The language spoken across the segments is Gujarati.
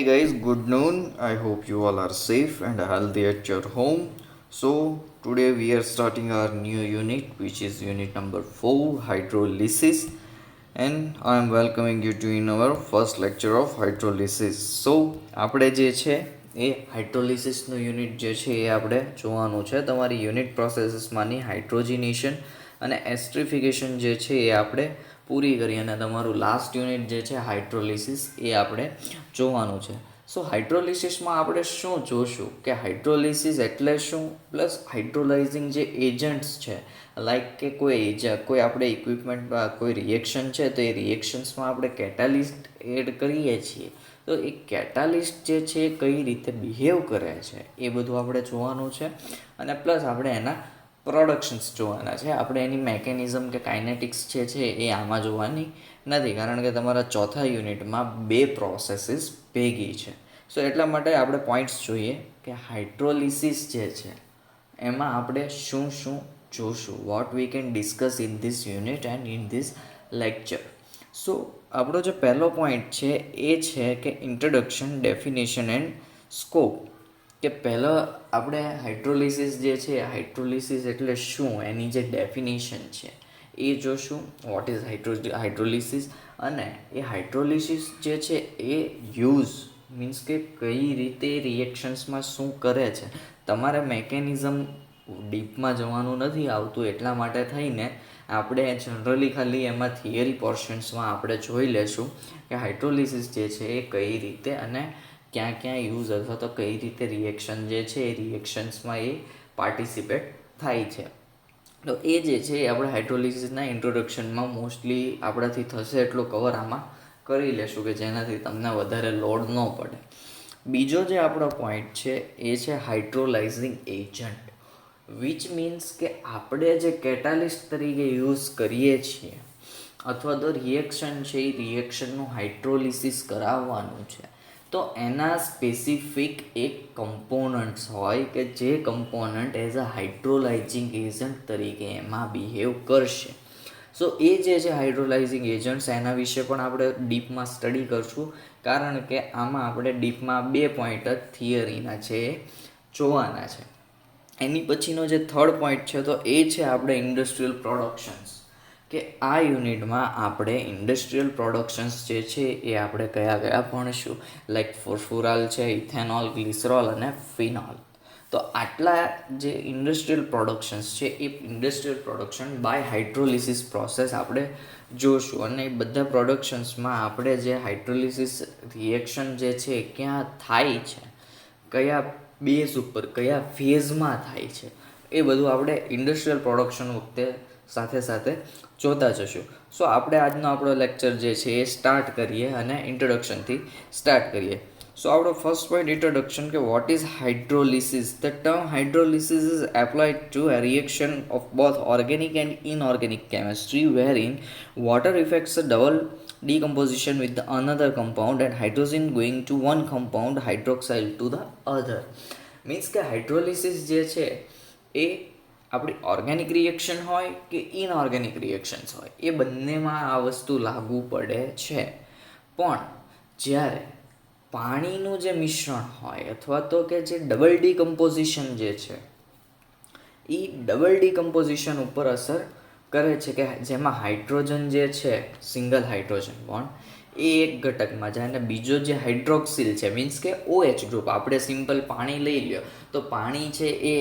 Hey guys, good noon. I hope you all are safe and healthy at your home. So, today we are starting our new unit, which is unit number 4, hydrolysis, and I am welcoming you to in our first lecture of hydrolysis. So, આપણે જે છે એ હાઇડ્રોલિસિસનું યુનિટ જે છે એ આપણે જોવાનું છે. તમારી યુનિટ પ્રોસેસીસમાંની હાઇડ્રોજિનેશન અને એસ્ટ્રિફિકેશન જે છે એ આપણે પૂરી કરી અને તમારું લાસ્ટ યુનિટ જે છે હાઇડ્રોલિસિસ એ આપણે જોવાનું છે. સો હાઇડ્રોલિસિસમાં આપણે શું જોશું કે હાઇડ્રોલિસિસ એટલે શું, પ્લસ હાઇડ્રોલાઇઝિંગ જે એજન્ટ્સ છે લાઈક કે કોઈ આપણે ઇક્વિપમેન્ટમાં કોઈ રિએક્શન છે તો એ રિએક્શન્સમાં આપણે કેટાલિસ્ટ એડ કરીએ છીએ તો એ કેટાલિસ્ટ જે છે એ કઈ રીતે બિહેવ કરે છે એ બધું આપણે જોવાનું છે. અને પ્લસ આપણે એના પ્રોડક્શન્સ જોવાના છે. આપણે એની મેકેનિઝમ કે કાઇનેટિક્સ જે છે એ આમાં જોવાની નથી, કારણ કે તમારા ચોથા યુનિટમાં બે પ્રોસેસીસ ભેગી છે. સો એટલા માટે આપણે પોઈન્ટ્સ જોઈએ કે હાઇડ્રોલિસિસ જે છે એમાં આપણે શું શું જોશું, what we can discuss in this unit and in this lecture. So આપણો જે પહેલો પોઈન્ટ છે એ છે કે ઇન્ટ્રોડક્શન, ડેફિનેશન એન્ડ સ્કોપ. કે પહેલાં આપણે હાઇડ્રોલિસિસ જે છે, હાઇડ્રોલિસિસ એટલે શું, એની જે ડેફિનેશન છે એ જોશું, વોટ ઇઝ હાઇડ્રોલિસિસ, અને એ હાઇડ્રોલિસિસ જે છે એ યુઝ મીન્સ કે કઈ રીતે રિએક્શન્સમાં શું કરે છે. તમારે મેકેનિઝમ ડીપમાં જવાનું નથી આવતું, એટલા માટે થઈને આપણે જનરલી ખાલી એમાં થિયરી પોર્શન્સમાં આપણે જોઈ લેશું કે હાઇડ્રોલિસિસ જે છે એ કઈ રીતે અને ક્યાં ક્યાં યુઝ અથવા તો કઈ રીતે રિએક્શન જે છે એ રિએક્શન્સમાં એ પાર્ટિસિપેટ થાય છે. તો એ જે છે એ આપણે હાઇડ્રોલિસિસના ઇન્ટ્રોડક્શનમાં મોસ્ટલી આપણાથી થશે એટલો કવર આમાં કરી લેશું કે જેનાથી તમને વધારે લોડ ન પડે. બીજો જે આપણો પોઈન્ટ છે એ છે હાઇડ્રોલાઇઝિંગ એજન્ટ, વિચ મીન્સ કે આપણે જે કેટાલિસ્ટ તરીકે યુઝ કરીએ છીએ અથવા તો રિએક્શન છે એ રિએક્શનનું હાઇડ્રોલિસિસ કરાવવાનું છે તો એના સ્પેસિફિક એક કમ્પોનન્ટ્સ હોય કે જે કમ્પોનન્ટ એઝ અ હાઇડ્રોલાઇઝિંગ એજન્ટ તરીકે એમાં બિહેવ કરશે. સો એ જે છે હાઇડ્રોલાઇઝિંગ એજન્ટ્સ, એના વિશે પણ આપણે ડીપમાં સ્ટડી કરશું, કારણ કે આમાં આપણે ડીપમાં બે પોઈન્ટ જ થિયરીના છે એ જોવાના છે. એની પછીનો જે થર્ડ પોઈન્ટ છે તો એ છે આપણે ઇન્ડસ્ટ્રીયલ પ્રોડક્શન્સ, કે આ યુનિટમાં આપણે ઇન્ડસ્ટ્રીયલ પ્રોડક્શન્સ જે છે એ આપણે કયા કયા ભણીશું, લાઈક ફોસ્ફોરાલ છે, ઇથેનોલ, ગ્લિસરોલ અને ફિનોલ. તો આટલા જે ઇન્ડસ્ટ્રીયલ પ્રોડક્શન્સ છે એ industrial production by hydrolysis process આપણે જોશું. અને એ બધા પ્રોડક્શન્સમાં આપણે જે હાઇડ્રોલિસિસ રિએક્શન જે છે ક્યાં થાય છે, કયા બેઝ ઉપર કયા ફેઝમાં થાય છે, એ બધું આપણે ઇન્ડસ્ટ્રીયલ પ્રોડક્શન વખતે સાથે સાથે જોતા જશું. સો આપણે આજનો આપણો લેક્ચર જે છે એ સ્ટાર્ટ કરીએ અને ઇન્ટ્રોડક્શનથી સ્ટાર્ટ કરીએ. સો આપણો ફર્સ્ટ પોઈન્ટ ઇન્ટ્રોડક્શન, કે what is hydrolysis. The term hydrolysis is applied to a reaction of both organic and inorganic chemistry wherein water affects a double decomposition with the another compound and hydrogen going to one compound, hydroxyl to the other. Means કે હાઇડ્રોલિસિસ જે છે એ આપણી ઓર્ગેનિક રિએક્શન હોય કે ઇનઓર્ગેનિક રિએક્શન્સ હોય એ બંનેમાં આ વસ્તુ લાગુ પડે છે. પણ જ્યારે પાણીનું જે મિશ્રણ હોય અથવા તો કે જે ડબલ ડીકમ્પોઝિશન જે છે એ ડબલ ડીકમ્પોઝિશન ઉપર અસર કરે છે, કે જેમાં હાઇડ્રોજન જે છે સિંગલ હાઇડ્રોજન બોન્ડ એ એક ઘટકમાં જાય અને બીજો જે હાઇડ્રોક્સિલ છે મીન્સ કે OH ગ્રુપ, આપણે સિમ્પલ પાણી લઈ લ્યો તો પાણી છે એ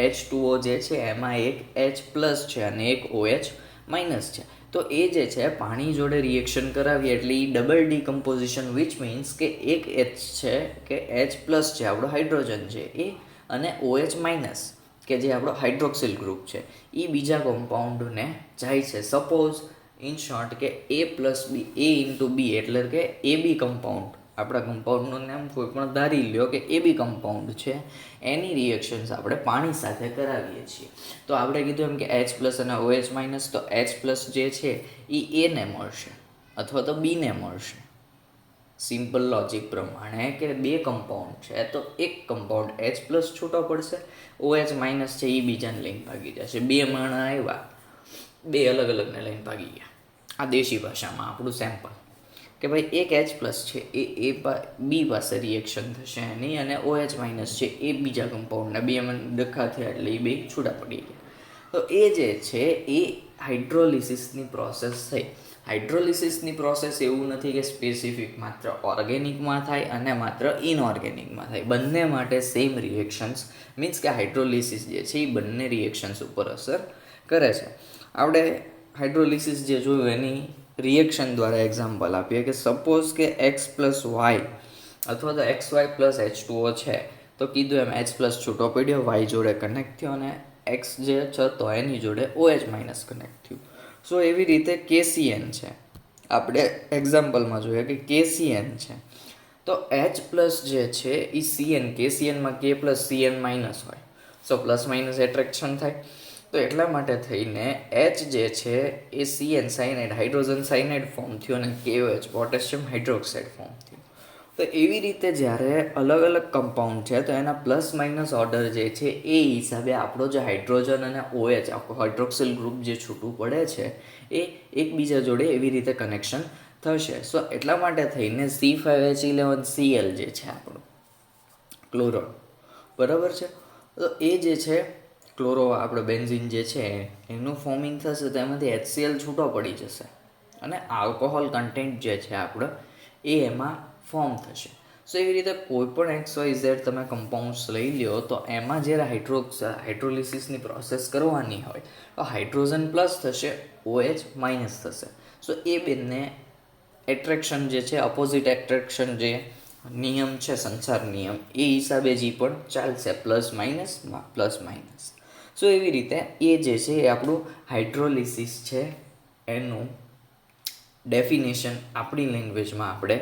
H2O જે છે એમાં એક H પ્લસ છે અને એક OH માઇનસ છે. તો એ જે છે પાણી જોડે રિએક્શન કરાવીએ એટલે એ ડબલ ડીકમ્પોઝિશન, વિચ મીન્સ કે એક H છે કે H પ્લસ છે આપણો હાઇડ્રોજન છે એ, અને OH માઇનસ કે જે આપણો હાઇડ્રોક્સિલ ગ્રુપ છે એ બીજા કમ્પાઉન્ડને જાય છે. સપોઝ ઇન શોર્ટ કે A plus B, A into B એટલે કે AB કમ્પાઉન્ડ, આપણા કમ્પાઉન્ડનું નામ કોઈ પણ ધારી લ્યો કે AB કમ્પાઉન્ડ છે, એની રિએક્શન્સ આપણે પાણી સાથે કરાવીએ છીએ. તો આપણે કીધું એમ કે H પ્લસ અને OH માઇનસ, તો H પ્લસ જે છે એ Aને મળશે અથવા તો બીને મળશે. સિમ્પલ લોજિક પ્રમાણે કે બે કમ્પાઉન્ડ છે તો એક કમ્પાઉન્ડ H પ્લસ છૂટો પડશે, OH માઇનસ છે એ બીજાને લઈને ભાગી જશે. બે માણા આવ્યા, બે અલગ અલગને લઈને ભાગી ગયા. આ દેશી ભાષામાં આપણું સેમ્પલ. કે ભાઈ એક H પ્લસ છે એ બી પાસે રિએક્શન થશે એની, અને OH માઇનસ છે એ બીજા કમ્પાઉન્ડના બે એમાં ડખા થયા એટલે એ બે છૂટા પડી ગયા. તો એ જે છે એ હાઇડ્રોલિસિસની પ્રોસેસ થઈ. હાઇડ્રોલિસિસની પ્રોસેસ એવું નથી કે સ્પેસિફિક માત્ર ઓર્ગેનિકમાં થાય અને માત્ર ઇનઓર્ગેનિકમાં થાય, બંને માટે સેમ રિએક્શન્સ મીન્સ કે હાઇડ્રોલિસિસ જે છે એ બંને રિએક્શન્સ ઉપર અસર કરે છે. આપણે હાઇડ્રોલિસિસ જે જોયું એની રિએક્શન દ્વારા એક્ઝામ્પલ આપીએ કે સપોઝ કે એક્સ પ્લસ વાય અથવા તો એક્સ વાય પ્લસ H2O છે, તો કીધું એમ H પ્લસ છૂટો પડ્યો, વાય જોડે કનેક્ટ થયો અને એક્સ જે હતો એની જોડે OH માઇનસ કનેક્ટ થયું. સો એવી રીતે KCN છે, આપણે એક્ઝામ્પલમાં જોઈએ કે KCN છે તો H પ્લસ જે છે એ CN, KCNમાં K plus CN minus હોય, સો પ્લસ માઇનસ એટ્રેક્શન થાય. તો એટલા માટે થઈને H જે છે એ CN cyanide hydrogen cyanide form થયું અને KOH પોટેશિયમ હાઇડ્રોક્સાઇડ ફોર્મ થયું. તો એવી રીતે જ્યારે અલગ અલગ કમ્પાઉન્ડ છે તો એના પ્લસ માઇનસ ઓર્ડર જે છે એ હિસાબે આપણો જે હાઇડ્રોજન અને OH આખો હાઇડ્રોક્સિલ ગ્રુપ જે છૂટું પડે છે એ એકબીજા જોડે એવી રીતે કનેક્શન થશે. સો એટલા માટે થઈને C5H11Cl જે છે આપણું ક્લોરોન, બરાબર છે. તો એ જે છે ક્લોરો આપણે બેન્ઝિન જે છે એનું ફોર્મિંગ થશે તો એમાંથી HCl છૂટો પડી જશે અને આલ્કોહોલ કન્ટેન્ટ જે છે આપણો એ એમાં ફોર્મ થશે. સો એવી રીતે કોઈ પણ XYZ તમે કમ્પાઉન્ડ્સ લઈ લ્યો તો એમાં જ્યારે હાઇડ્રોલિસિસની પ્રોસેસ કરવાની હોય તો હાઇડ્રોજન પ્લસ થશે, OH માઇનસ થશે. સો એ બંને એટ્રેક્શન જે છે અપોઝિટ એટ્રેક્શન જે નિયમ છે સંસાર નિયમ એ હિસાબે જે પણ ચાલશે, પ્લસ માઇનસ. સો એવી રીતે એ જે છે એ આપણું હાઇડ્રોલિસિસ છે એનું ડેફિનેશન આપણી લેંગ્વેજમાં આપણે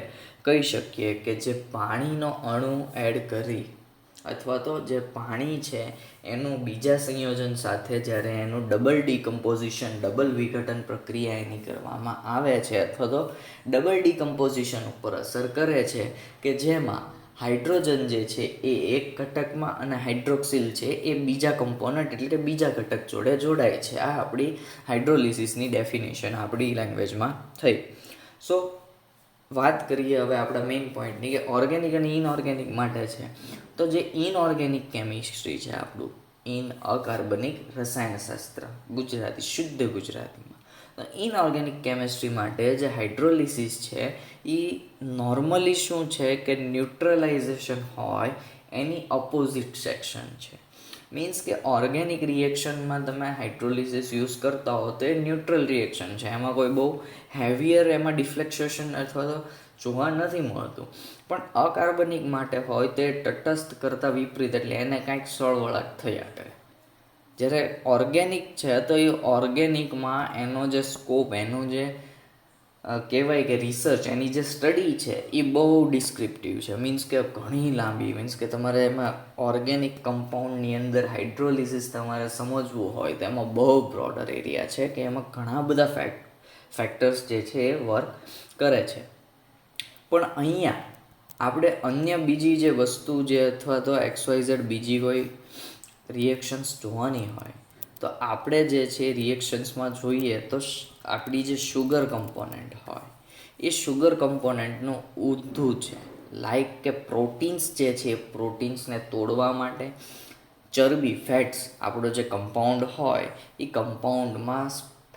કહી શકીએ કે જે પાણીનો અણુ એડ કરી અથવા તો જે પાણી છે એનું બીજા સંયોજન સાથે જ્યારે એનું ડબલ ડીકમ્પોઝિશન, ડબલ વિઘટન પ્રક્રિયા એની કરવામાં આવે છે અથવા તો ડબલ ડીકમ્પોઝિશન ઉપર અસર કરે છે કે જેમાં હાઇડ્રોજન જે છે એ એક ઘટકમાં અને હાઇડ્રોક્સિલ છે એ બીજા કમ્પોનન્ટ એટલે કે બીજા ઘટક જોડે જોડાય છે. આ આપણી હાઇડ્રોલિસિસની ડેફિનેશન આપણી લેંગ્વેજમાં થઈ. સો વાત કરીએ હવે આપણા મેઇન પોઈન્ટની કે ઓર્ગેનિક અને ઇનઓર્ગેનિક માટે છે. તો જે ઇનઓર્ગેનિક કેમિસ્ટ્રી છે આપણું, અકાર્બનિક રસાયણશાસ્ત્ર ગુજરાતી શુદ્ધ ગુજરાતીમાં, તો ઇનઓર્ગેનિક કેમિસ્ટ્રી માટે જે હાઇડ્રોલિસિસ છે એ નોર્મલી શું છે કે ન્યુટ્રલાઇઝેશન હોય એની અપોઝિટ સેક્શન છે. મીન્સ કે ઓર્ગેનિક રિએક્શનમાં તમે હાઇડ્રોલિસિસ યુઝ કરતા હો તો એ ન્યુટ્રલ રિએક્શન છે, એમાં કોઈ બહુ હેવિયર એમાં ડિફ્લેક્શન અથવા તો જોવા નથી મળતું. પણ અકાર્બનિક માટે હોય તે તટસ્થ કરતાં વિપરીત, એટલે એને કાંઈક સળવળાટ થયા કરે. જ્યારે ઓર્ગેનિક છે તો એ ઓર્ગેનિકમાં એનો જે સ્કોપ, એનું જે કહેવાય કે રિસર્ચ, એની જે સ્ટડી છે એ બહુ ડિસ્ક્રિપ્ટિવ છે. મીન્સ કે ઘણી લાંબી, મીન્સ કે તમારે એમાં ઓર્ગેનિક કમ્પાઉન્ડની અંદર હાઇડ્રોલિસિસ તમારે સમજવું હોય તો એમાં બહુ બ્રોડર એરિયા છે કે એમાં ઘણા બધા ફેક્ટર્સ જે છે એ વર્ક કરે છે. પણ અહીંયા આપણે અન્ય બીજી જે વસ્તુ જે અથવા તો XYZ બીજી કોઈ રિએક્શન્સ જોવાની હોય તો આપણે જે છે રિએક્શન્સમાં જોઈએ તો આપણી જે શુગર કમ્પોનન્ટ હોય એ શુગર કમ્પોનન્ટનું ઊંધું છે. લાઈક કે પ્રોટીન્સ જે છે એ પ્રોટીન્સને તોડવા માટે ચરબી, ફેટ્સ, આપણો જે કમ્પાઉન્ડ હોય એ કમ્પાઉન્ડમાં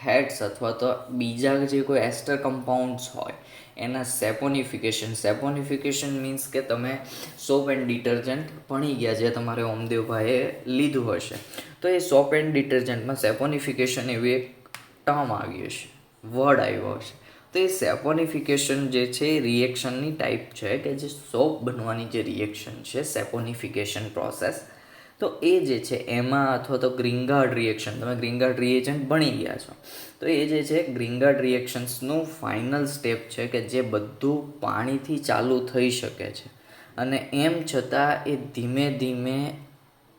ફેટ્સ અથવા તો બીજા જે કોઈ એસ્ટર કમ્પાઉન્ડ્સ હોય એના સેપોનિફિકેશન મીન્સ કે તમે સોપ એન્ડ ડિટર્જન્ટ ભણી ગયા જે તમારે ઓમદેવભાઈએ લીધું હશે, તો એ સોપ એન્ડ ડિટર્જન્ટમાં સેપોનિફિકેશન એવી એક ટર્મ આવી હશે, વર્ડ આવ્યો હશે. તો એ સેપોનિફિકેશન જે છે એ રિએક્શનની ટાઈપ છે કે જે સોપ બનવાની જે રિએક્શન છે સેપોનિફિકેશન પ્રોસેસ, તો એ જે છે એમાં અથવા તો ગ્રીંગાર્ડ રિએક્શન, તમે ગ્રીંગાર્ડ રિએજન્ટ ભણી ગયા છો, તો એ જે છે ગ્રીંગાર્ડ રિએક્શન્સનું ફાઇનલ સ્ટેપ છે કે જે બધું પાણીથી ચાલુ થઈ શકે છે અને એમ છતાં એ ધીમે ધીમે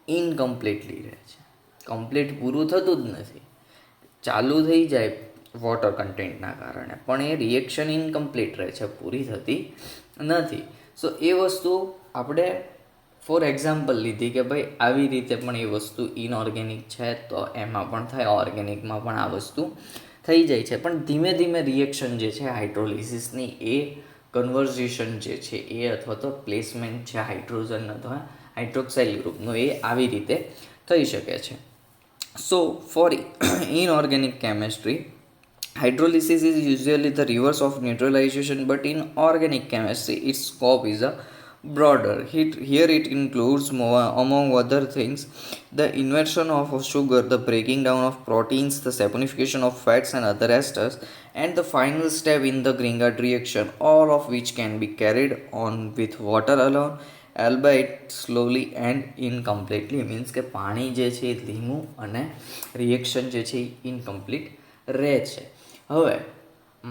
ઇનકમ્પ્લીટલી રહે છે. કમ્પ્લીટ પૂરું થતું જ નથી, ચાલુ થઈ જાય વોટર કન્ટેન્ટના કારણે પણ એ રિએક્શન ઇનકમ્પ્લીટ રહે છે, પૂરી થતી નથી. સો એ વસ્તુ આપણે ફોર એક્ઝામ્પલ લીધી કે ભાઈ આવી રીતે પણ એ વસ્તુ ઇનઓર્ગેનિક છે તો એમાં પણ થાય, ઓર્ગેનિકમાં પણ આ વસ્તુ થઈ જાય છે, પણ ધીમે ધીમે રિએક્શન જે છે હાઇડ્રોલિસિસની એ કન્વર્ઝેશન જે છે એ અથવા તો પ્લેસમેન્ટ છે હાઇડ્રોજન અથવા હાઇડ્રોક્સાઇલ ગ્રુપનો એ આવી રીતે થઈ શકે છે. સો four inorganic chemistry, hydrolysis is usually the reverse of neutralization, but in organic chemistry, its scope is a broader. Here it includes, among other things, the inversion of sugar, the breaking down of proteins, the saponification of fats and other esters, and the final step in the Grignard reaction, all of which can be carried on with water alone, albeit slowly and incompletely. Means કે પાણી જે છે એ ધીમું અને રિએક્શન જે છે એ ઇનકમ્પ્લીટ રહે છે. હવે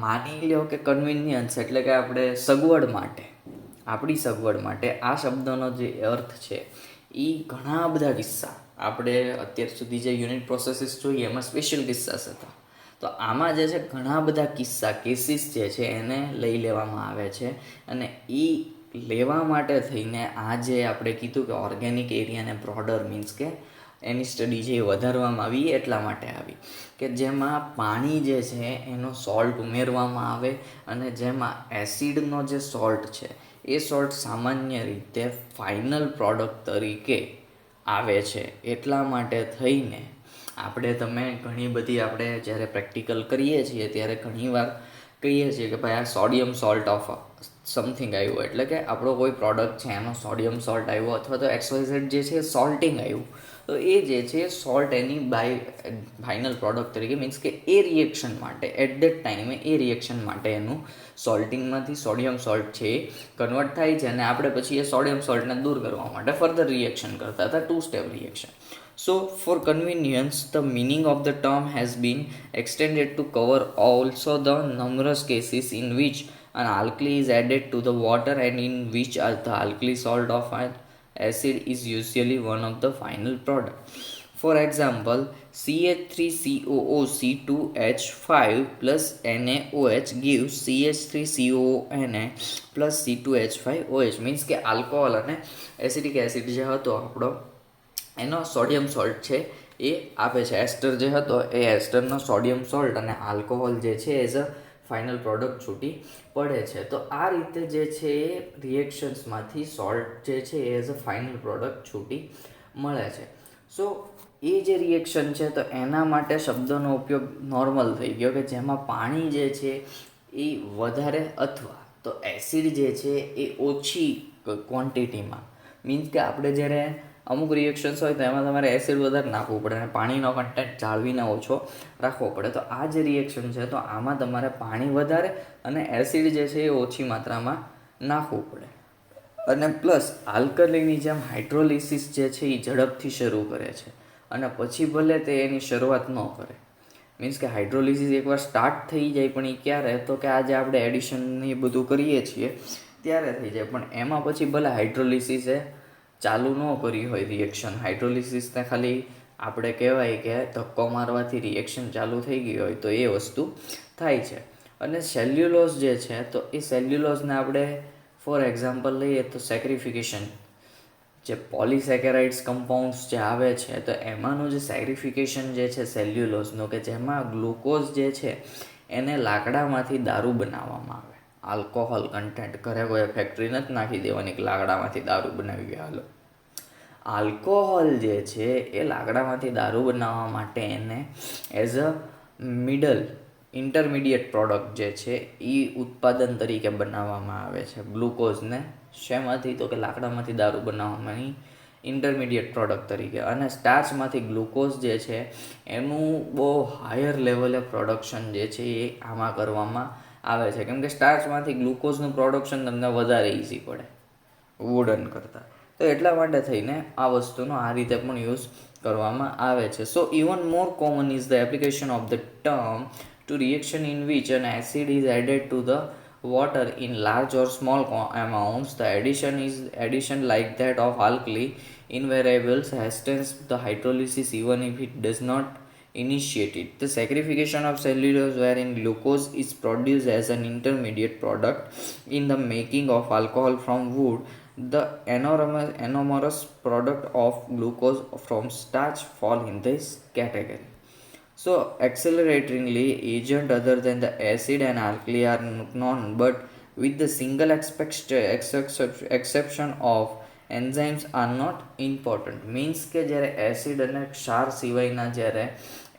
માની લો કે કન્વિનિયન્સ એટલે કે આપણે આપણી સગવડ માટે આ શબ્દનો જે અર્થ છે એ ઘણા બધા કિસ્સા આપણે અત્યાર સુધી જે યુનિટ પ્રોસેસીસ જોઈએ એમાં સ્પેશિયલ કિસ્સાસ હતા. તો આમાં જે છે ઘણા બધા કેસીસ જે છે એને લઈ લેવામાં આવે છે, અને એ લેવા માટે થઈને આ જે આપણે કીધું કે ઓર્ગેનિક એરિયાને બ્રોડર મીન્સ કે એની સ્ટડી જે વધારવામાં આવી એટલા માટે આવી કે જેમાં પાણી જે છે એનો સોલ્ટ ઉમેરવામાં આવે, અને જેમાં એસિડનો જે સોલ્ટ છે એ સોલ્ટ સામાન્ય રીતે ફાઇનલ પ્રોડક્ટ તરીકે આવે છે. એટલા માટે થઈને તમે ઘણી બધી આપણે જ્યારે પ્રેક્ટિકલ કરીએ છીએ ત્યારે ઘણીવાર કહીએ છીએ કે ભાઈ આ સોડિયમ સોલ્ટ ઓફ સમથિંગ આવ્યું, એટલે કે આપણો કોઈ પ્રોડક્ટ છે એનો સોડિયમ સોલ્ટ આવ્યો અથવા તો XYZ જે છે સોલ્ટિંગ આવ્યું, તો એ જે છે સોલ્ટ એની ફાઇનલ પ્રોડક્ટ તરીકે મીન્સ કે એ રિએક્શન માટે એટ દેટ ટાઈમે એ રિએક્શન માટે એનું સોલ્ટિંગમાંથી સોડિયમ સોલ્ટ છે એ કન્વર્ટ થાય છે, અને આપણે પછી એ સોડિયમ સોલ્ટને દૂર કરવા માટે ફર્ધર રિએક્શન કરતા હતા, 2 step reaction. So, for convenience, the meaning of the term has been extended to cover also the numerous cases in which an alkali is added to the water and in which the alkali salt of an acid is usually one of the final product. For example, CH3COOC2H5 plus NaOH gives CH3COONA plus C2H5OH. means કે આલ્કોહોલ અને એસિડિક એસિડ જે હતો આપણો એનો સોડિયમ સોલ્ટ છે એ આપે છે. એસ્ટર જે હતો એ એસ્ટરનો સોડિયમ સોલ્ટ અને આલ્કોહોલ જે છે એઝ અ ફાઇનલ પ્રોડક્ટ છૂટી પડે છે. તો આ રીતે જે છે એ રિએક્શન્સમાંથી સોલ્ટ જે છે એઝ અ ફાઇનલ પ્રોડક્ટ છૂટી મળે છે. સો એ જે રિએક્શન છે તો એના માટે શબ્દનો ઉપયોગ નોર્મલ થઈ ગયો કે જેમાં પાણી જે છે એ વધારે અથવા તો એસિડ જે છે એ ઓછી ક્વોન્ટિટીમાં, મીન્સ કે આપણે જ્યારે અમુક રિએક્શન્સ હોય તો એમાં તમારે એસિડ વધારે નાખવું પડે અને પાણીનો કન્ટેન્ટ જાળવીને ઓછો રાખવો પડે. તો આ જે રિએક્શન છે તો આમાં તમારે પાણી વધારે અને એસિડ જે છે એ ઓછી માત્રામાં નાખવું પડે. અને પ્લસ આલ્કલીની જેમ હાઇડ્રોલિસિસ જે છે એ ઝડપથી શરૂ કરે છે, અને પછી ભલે તે એની શરૂઆત ન કરે. મીન્સ કે હાઇડ્રોલિસિસ એકવાર સ્ટાર્ટ થઈ જાય, પણ એ ક્યારે તો કે આજે આપણે એડિશન એ બધું કરીએ છીએ ત્યારે થઈ જાય, પણ એમાં પછી ભલે હાઇડ્રોલિસિસે ચાલુ ન કરી હોય રિએક્શન, હાઇડ્રોલિસિસને ખાલી આપણે કહેવાય કે ધક્કો મારવાથી રિએક્શન ચાલુ થઈ ગઈ હોય તો એ વસ્તુ થાય છે. અને સેલ્યુલોઝ જે છે તો એ સેલ્યુલોઝને આપણે ફોર એક્ઝામ્પલ લઈએ તો સેક્રિફિકેશન, જે પોલિસેકેરાઇડ્સ કમ્પાઉન્ડ્સ જે આવે છે તો એમાંનું જે સેક્રિફિકેશન જે છે સેલ્યુલોઝનું, કે જેમાં ગ્લુકોઝ જે છે એને લાકડામાંથી દારૂ બનાવવામાં આવે. આલ્કોહોલ કન્ટેન્ટ, ઘરે કોઈ ફેક્ટરી નથી નાખી દેવાની કે લાકડામાંથી દારૂ બનાવી ગયા. હાલો, આલ્કોહોલ જે છે એ લાકડામાંથી દારૂ બનાવવા માટે એને એઝ અ ઇન્ટરમીડિયેટ પ્રોડક્ટ જે છે એ ઉત્પાદન તરીકે બનાવવામાં આવે છે. ગ્લુકોઝને શેમાંથી તો કે લાકડામાંથી દારૂ બનાવવાની ઇન્ટરમીડિયેટ પ્રોડક્ટ તરીકે, અને સ્ટાર્ચમાંથી ગ્લુકોઝ જે છે એનું બહુ હાયર લેવલે પ્રોડક્શન જે છે એ આમાં કરવામાં આવે છે, કેમ કે સ્ટાર્ચમાંથી ગ્લુકોઝનું પ્રોડક્શન તમને વધારે ઇઝી પડે વુડન કરતાં. તો એટલા માટે થઈને આ વસ્તુનો આ રીતે પણ યુઝ કરવામાં આવે છે. સો even more common is the application of the term to reaction in which an acid is added to the water in large or small amounts. The addition like that of alkali invariables hastens the hydrolysis even if it does not initiate it. The saccarification of cellulose wherein glucose is produced as an intermediate product in the making of alcohol from wood, the enormous product of glucose from starch fall in this category. So acceleratingly agent other than the acid and alkali are known, but with the single exception of enzymes are not important. Means કે જ્યારે એસિડ અને ક્ષાર સિવાયના જ્યારે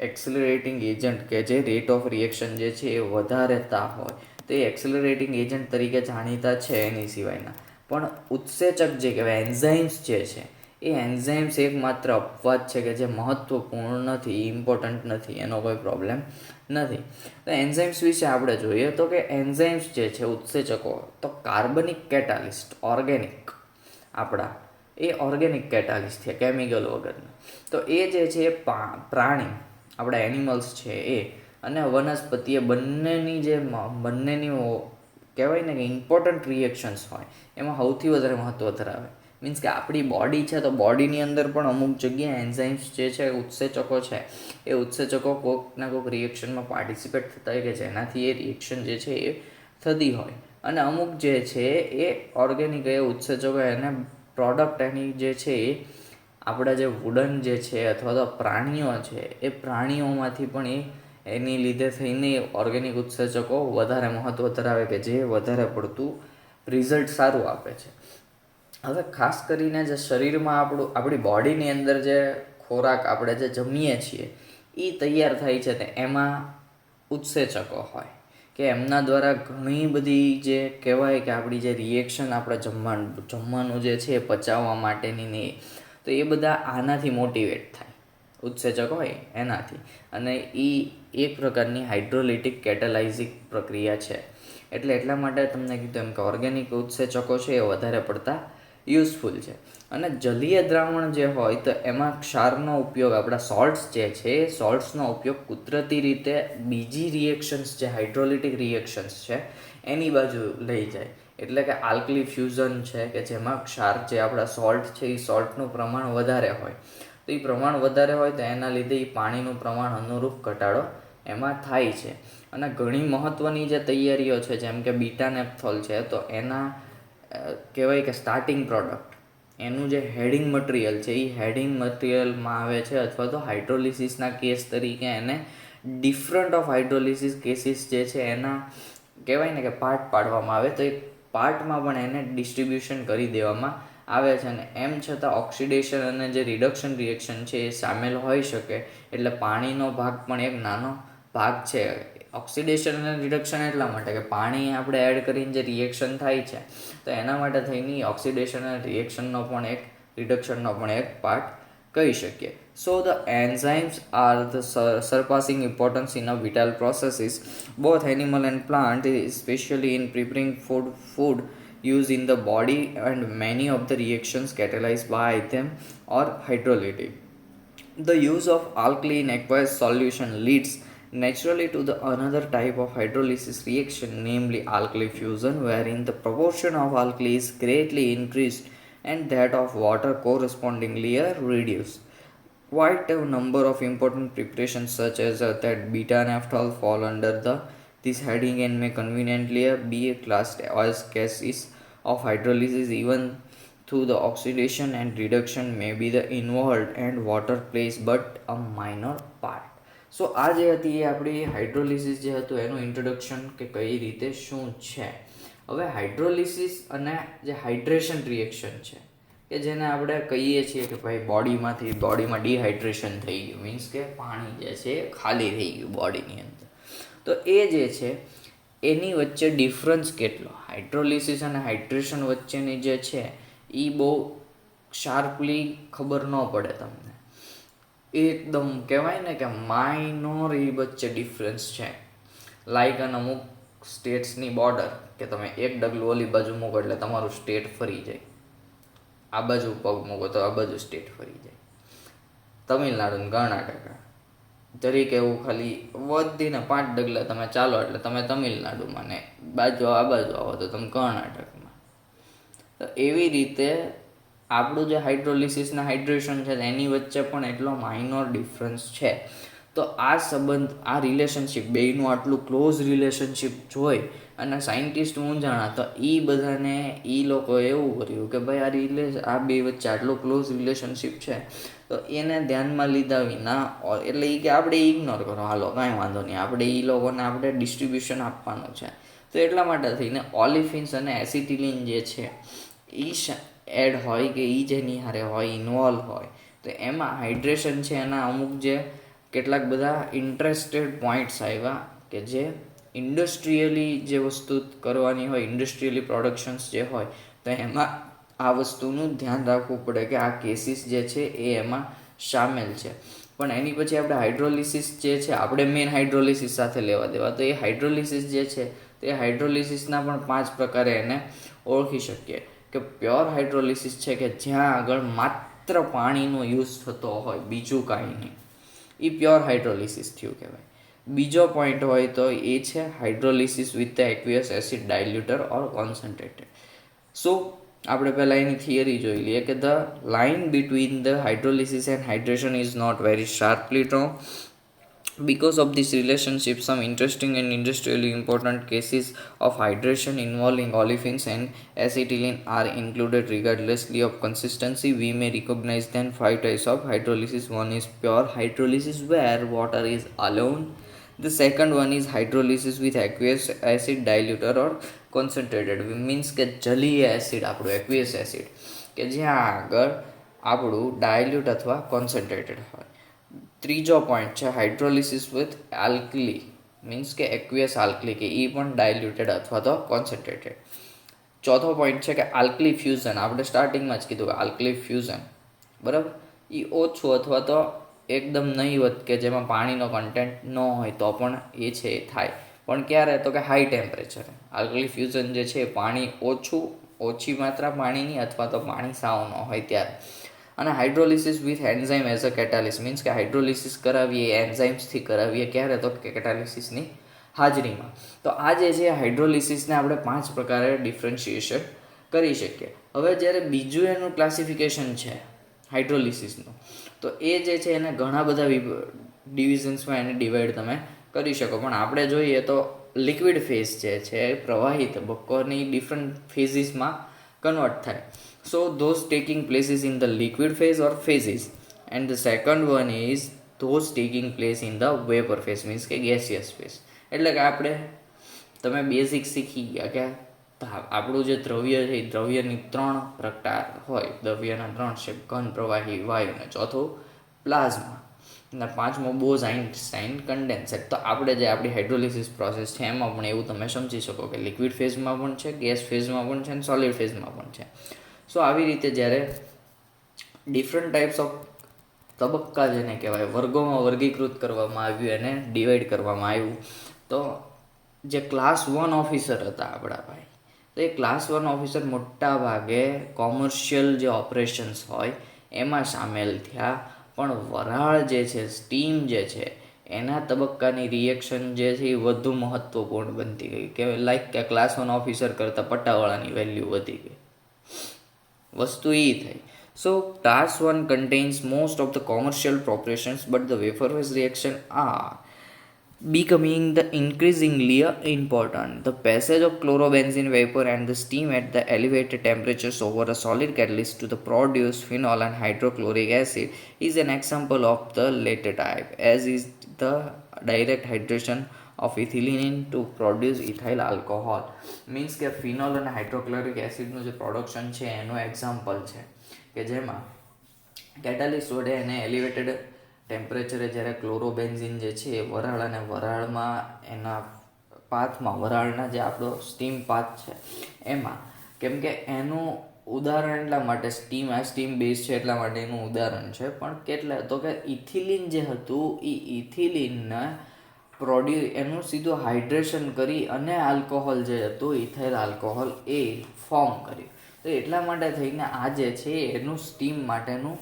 એક્સલરેટિંગ એજન્ટ કે જે રેટ ઓફ રિએક્શન જે છે એ વધારેતા હોય તો એ એક્સલરેટિંગ એજન્ટ તરીકે જાણીતા છે એની સિવાયના. પણ ઉત્સેચક જે કહેવાય એન્ઝાઇમ્સ જે છે એ એન્ઝાઇમ્સ એકમાત્ર અપવાદ છે કે જે મહત્વપૂર્ણ નથી, ઇમ્પોર્ટન્ટ નથી, એનો કોઈ પ્રોબ્લેમ નથી. તો એન્ઝાઇમ્સ વિશે આપણે જોઈએ તો કે એન્ઝાઇમ્સ જે છે ઉત્સેચકો તો કાર્બનિક કેટાલિસ્ટ ઓર્ગેનિક આપણા એ ઓર્ગેનિક કેટાલિસ્ટ છે કેમિકલ વગરના. તો એ જે છે પ્રાણી આપણા એનિમલ્સ છે એ અને વનસ્પતિ એ બંનેની કહેવાય ને કે ઇમ્પોર્ટન્ટ રિએક્શન્સ હોય એમાં સૌથી વધારે મહત્ત્વ ધરાવે. મીન્સ કે આપણી બોડી છે તો બોડીની અંદર પણ અમુક જગ્યાએ એન્ઝાઇમ્સ જે છે ઉત્સેચકો છે એ ઉત્સેચકો કોઈકના કોઈક રિએક્શનમાં પાર્ટિસિપેટ થતા હોય કે જેનાથી એ રિએક્શન જે છે એ થતી હોય. અને અમુક જે છે એ ઓર્ગેનિક એ ઉત્સેચકો એને પ્રોડક્ટ એની જે છે એ આપણા જે વુડન જે છે અથવા તો પ્રાણીઓ છે એ પ્રાણીઓમાંથી પણ એની લીધે થઈને ઓર્ગેનિક ઉત્સેચકો વધારે મહત્ત્વ ધરાવે કે જે વધારે પડતું રિઝલ્ટ સારું આપે છે. હવે ખાસ કરીને જે શરીરમાં આપણી બોડીની અંદર જે ખોરાક આપણે જે જમીએ છીએ એ તૈયાર થાય છે તે એમાં ઉત્સેચકો હોય કે એમના દ્વારા ઘણી બધી જે કહેવાય કે આપણી જે રિએક્શન આપણે જમવાનું જે છે પચાવવા માટેની ને તો એ બધા આનાથી મોટિવેટ થાય ઉત્સેચક હોય એનાથી. અને એ એક પ્રકારની હાઇડ્રોલિટિક કેટેલાઇઝિક પ્રક્રિયા છે. એટલા માટે તમને કીધું એમ કે ઓર્ગેનિક ઉત્સેચકો છે એ વધારે પડતા યુઝફુલ છે. અને જલીય દ્રાવણ જે હોય તો એમાં ક્ષારનો ઉપયોગ આપણા સોલ્ટ્સ જે છે એ સોલ્ટ્સનો ઉપયોગ કુદરતી રીતે બીજી રિએક્શન્સ જે હાઇડ્રોલિટિક રિએક્શન્સ છે એની બાજુ લઈ જાય. એટલે કે આલ્કલી ફ્યુઝન છે કે જેમાં ક્ષાર જે આપણા સોલ્ટ છે એ સોલ્ટનું પ્રમાણ વધારે હોય તો એ પ્રમાણ વધારે હોય તો એના લીધે એ પાણીનું પ્રમાણ અનુરૂપ ઘટાડો એમાં થાય છે. અને ઘણી મહત્ત્વની જે તૈયારીઓ છે જેમ કે બીટાનેપ્થોલ છે તો એના કહેવાય કે સ્ટાર્ટિંગ પ્રોડક્ટ એનું જે હેડિંગ મટીરિયલ છે એ હેડિંગ મટીરિયલમાં આવે છે અથવા તો હાઇડ્રોલિસિસના કેસ તરીકે એને ડિફરન્ટ ઓફ હાઇડ્રોલિસિસ કેસીસ જે છે એના કહેવાય ને કે પાર્ટ પાડવામાં આવે તો એ પાર્ટમાં પણ એને ડિસ્ટ્રીબ્યુશન કરી દેવામાં આવે છે. અને એમ છતાં ઓક્સિડેશન અને જે રિડક્શન રિએક્શન છે એ સામેલ હોઈ શકે એટલે પાણીનો ભાગ પણ એક નાનો ભાગ છે. ઓક્સિડેશન અને રિડક્શન એટલા માટે કે પાણી આપણે એડ કરીને જે રિએક્શન થાય છે તો એના માટે થઈને ઓક્સિડેશન અને રિએક્શનનો પણ એક રિડક્શનનો પણ એક પાર્ટ કહી શકીએ. So the enzymes are the surpassing importance in a vital processes both animal and plant, especially in preparing food used in the body, and many of the reactions catalyzed by them are hydrolytic. The use of alkali in aqueous solution leads naturally to the another type of hydrolysis reaction, namely alkali fusion, wherein the proportion of alkali is greatly increased and that of water correspondingly reduced. Quite a number of important preparations such as that beta-naphthol fall under this heading and may conveniently be classed as cases of hydrolysis, even through the oxidation and reduction may be the involved and water plays but a minor part. સો આ જે હતી એ આપણી હાઇડ્રોલિસિસ જે હતું એનું ઇન્ટ્રોડક્શન કે કઈ રીતે શું છે. હવે હાઇડ્રોલિસિસ અને જે હાઇડ્રેશન રિએક્શન છે કે જેને આપણે કહીએ છીએ કે ભાઈ બોડીમાં ડિહાઇડ્રેશન થઈ ગયું મીન્સ કે પાણી જે છે ખાલી થઈ ગયું બોડીની અંદર. તો એ જે છે એની વચ્ચે ડિફરન્સ કેટલો હાઇડ્રોલિસિસ અને હાઇડ્રેશન વચ્ચેની જે છે એ બહુ શાર્પલી ખબર ન પડે તમને. એકદમ કહેવાય ને કે માઇનોર એ વચ્ચે ડિફરન્સ છે. લાઈક અને અમુક સ્ટેટ્સની બોર્ડર કે તમે એક ડગલું ઓલી બાજુ મૂકો એટલે તમારું સ્ટેટ ફરી જાય. આ બાજુ પગ મૂકો તો આ બાજુ સ્ટેટ ફરી જાય. તમિલનાડુ ને કર્ણાટક જરીક એવું ખાલી વધીને 5 ડગલા તમે ચાલો એટલે તમે તમિલનાડુમાં ને આ બાજુ આવો તો તમે કર્ણાટકમાં. તો એવી રીતે આપણું જે હાઇડ્રોલિસિસ ને હાઇડ્રેશન છે એની વચ્ચે પણ એટલો માઇનોર ડિફરન્સ છે. તો તો આ સંબંધ, આ રિલેશનશિપ બેયનું આટલું ક્લોઝ રિલેશનશિપ જોઈ અને સાયન્ટિસ્ટ મૂંઝાણા. તો એ બધાને એ લોકોએ એવું કર્યું કે ભાઈ આ બે વચ્ચે આટલો ક્લોઝ રિલેશનશિપ છે, તો એને ધ્યાનમાં લીધા વિના, એટલે એ કે આપણે ઇગ્નોર કરો, હાલો કાંઈ વાંધો નહીં, આપણે એ લોકોને આપણે ડિસ્ટ્રીબ્યુશન આપવાનું છે. તો એટલા માટે થઈને ઓલિફિન્સ અને એસિટિલિન જે છે એ એડ હોય કે એ જેની હારે હોય, ઇન્વોલ્વ હોય, તો એમાં હાઇડ્રેશન છે એના અમુક જે કેટલાક બધા ઇન્ટરેસ્ટેડ પોઈન્ટ્સ આવ્યા કે જે ઇન્ડસ્ટ્રીયલી જે વસ્તુ કરવાની હોય, ઇન્ડસ્ટ્રીયલી પ્રોડક્શન્સ જે હોય, તો એમાં આ વસ્તુનું ધ્યાન રાખવું પડે કે આ કેસીસ જે છે એ એમાં સામેલ છે. પણ એની પછી આપણે હાઇડ્રોલિસિસ જે છે, આપણે મેઇન હાઇડ્રોલિસિસ સાથે લેવા દેવા, તો એ હાઇડ્રોલિસિસ જે છે તે હાઇડ્રોલિસિસના પણ 5 પ્રકારે એને ઓળખી શકીએ. કે પ્યોર હાઇડ્રોલિસિસ છે કે જ્યાં આગળ માત્ર પાણીનો યુઝ થતો હોય, બીજું કાંઈ નહીં, એ પ્યોર હાઇડ્રોલિસિસ થયું કહેવાય. બીજો પોઈન્ટ હોય તો એ છે hydrolysis with the aqueous acid dilute or concentrated. So આપણે પહેલાં એની થિયરી જોઈ લઈએ કે the line between the hydrolysis and hydration is not very sharply drawn. Because of this relationship, some interesting and industrially important cases of hydration involving olefins and acetylene are included regardlessly of consistency. We may recognize then 5 types of hydrolysis. One is pure hydrolysis where water is alone. The second one is hydrolysis with aqueous acid diluter or concentrated. Means કે જલીય એસિડ, આપણું aqueous acid કે જ્યાં આગળ આપણું ડાયલ્યુટ અથવા કોન્સન્ટ્રેટેડ હોય. ત્રીજો પોઈન્ટ છે હાઇડ્રોલિસિસ વિથ આલ્કલી, મીન્સ કે એક્વિયસ આલ્કલી, કે એ પણ ડાયલ્યુટેડ અથવા તો કોન્સન્ટ્રેટેડ. ચોથો પોઈન્ટ છે કે આલ્કલી ફ્યુઝન, આપણે સ્ટાર્ટિંગમાં જ કીધું કે આલ્કલી ફ્યુઝન, બરાબર, એ ઓછું અથવા તો એકદમ નહીવત કે જેમાં પાણીનો કન્ટેન્ટ ન હોય તો પણ એ છે એ થાય. પણ ક્યારે? તો કે હાઈ ટેમ્પરેચરે. આલ્કલી ફ્યુઝન જે છે પાણી ઓછી માત્રા પાણીની અથવા તો પાણી સાવ ન હોય ત્યારે. અને hydrolysis with enzyme as a catalyst, means કે હાઇડ્રોલિસિસ કરાવીએ એન્ઝાઇમ્સથી કરાવીએ, ક્યારે? તો કે કેટાલિસિસની હાજરીમાં. તો આ જે છે હાઇડ્રોલિસિસને આપણે 5 પ્રકારે ડિફરન્શિએશન કરી શકીએ. હવે જ્યારે બીજું એનું ક્લાસિફિકેશન છે હાઇડ્રોલિસિસનું, તો એ જે છે એને ઘણા બધા ડિવિઝન્સમાં એને ડિવાઈડ તમે કરી શકો. પણ આપણે જોઈએ તો લિક્વિડ ફેઝ જે છે પ્રવાહી તબક્કોની ડિફરન્ટ ફેઝિસમાં કન્વર્ટ થાય. So those taking places in the liquid phase or phases, and the second one is those taking place in the vapor phase, means કે gaseous phase. એટલે કે આપણે તમે બેઝિક શીખી ગયા કે આપણું જે દ્રવ્ય છે એ દ્રવ્યની 3 પ્રકાર હોય, દ્રવ્યના 3 છે, ઘન, પ્રવાહી, વાયુ, અને ચોથું પ્લાઝ્મા, અને પાંચમો બોઝ-આઇન્સ્ટાઇન કન્ડેન્સેટ. તો આપણે જે આપણી હાઇડ્રોલિસિસ પ્રોસેસ છે એમાં પણ એવું તમે સમજી શકો કે લિક્વિડ ફેઝમાં પણ છે, ગેસ ફેઝમાં પણ છે, અને સોલિડ ફેઝમાં પણ છે. સો આવી રીતે જ્યારે ડિફરન્ટ ટાઈપ્સ ઓફ તબક્કા જેને કહેવાય વર્ગોમાં વર્ગીકૃત કરવામાં આવ્યું, એને ડિવાઈડ કરવામાં આવ્યું, તો જે ક્લાસ 1 ઓફિસર હતા આપણા ભાઈ, તો એ ક્લાસ 1 ઓફિસર મોટા ભાગે કોમર્શિયલ જે ઓપરેશન્સ હોય એમાં સામેલ થયા. પણ વરાળ જે છે, સ્ટીમ જે છે, એના તબક્કાની રિએક્શન જે છે એ વધુ મહત્ત્વપૂર્ણ બનતી ગઈ. કે લાઈક કે ક્લાસ 1 ઓફિસર કરતાં પટ્ટાવાળાની વેલ્યુ વધી ગઈ. વસ્તુ એ થઈ. So class 1 contains most of the commercial operations, but the vapor phase reaction are becoming the increasingly important. The passage of chlorobenzene vapor and the steam at the elevated temperatures over a solid catalyst to the produce phenol and hydrochloric acid is an example of the latter type, as is the direct hydration of ethylene to produce ethyl alcohol. Means કે ફિનોલ અને હાઇડ્રોક્લોરિક એસિડનું જે પ્રોડક્શન છે એનું એક્ઝામ્પલ છે કે જેમાં કેટાલિસ્ટ વડે એને એલિવેટેડ ટેમ્પરેચરે જ્યારે ક્લોરોબેન્ઝિન જે છે એ વરાળ, અને વરાળમાં એના પાથમાં, વરાળના જે આપણો સ્ટીમ પાથ છે એમાં, કેમ કે એનું ઉદાહરણ એટલા માટે સ્ટીમ બેઝ છે એટલા માટે એનું ઉદાહરણ છે. પણ કેટલા? તો કે ઇથિલિન જે હતું એ ઇથિલિનને એનું સીધું હાઇડ્રેશન કરી અને આલ્કોહોલ જે હતું ઇથાઇલ આલ્કોહોલ એ ફોર્મ કર્યું. તો એટલા માટે થઈને આ જે છે એનું સ્ટીમ માટેનું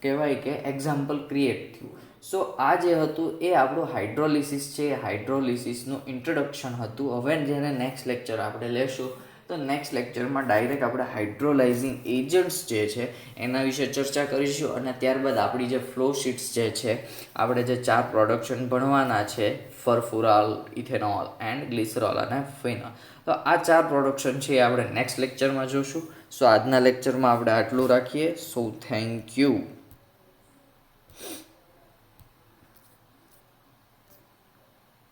કહેવાય કે એક્ઝામ્પલ ક્રિએટ થયું. સો આ જે હતું એ આપણું હાઇડ્રોલિસિસ છે, હાઇડ્રોલિસિસનું ઇન્ટ્રોડક્શન હતું. હવે જેને નેક્સ્ટ લેક્ચર આપણે લેશું તો નેક્સ્ટ લેક્ચરમાં ડાયરેક્ટ આપણે હાઇડ્રોલાઇઝિંગ એજન્ટ્સ જે છે એના વિશે ચર્ચા કરીશું અને ત્યારબાદ આપણી જે ફ્લો શીટ્સ જે છે આપણે જે 4 પ્રોડક્શન ભણવાના છે ફરફુરાલ, ઇથેનોલ એન્ડ ગ્લિસરોલ અને ફિનોલ. તો આ 4 પ્રોડક્શન છે એ આપણે નેક્સ્ટ લેક્ચરમાં જોશું. સો આજના લેક્ચરમાં આપણે આટલું રાખીએ. So thank you.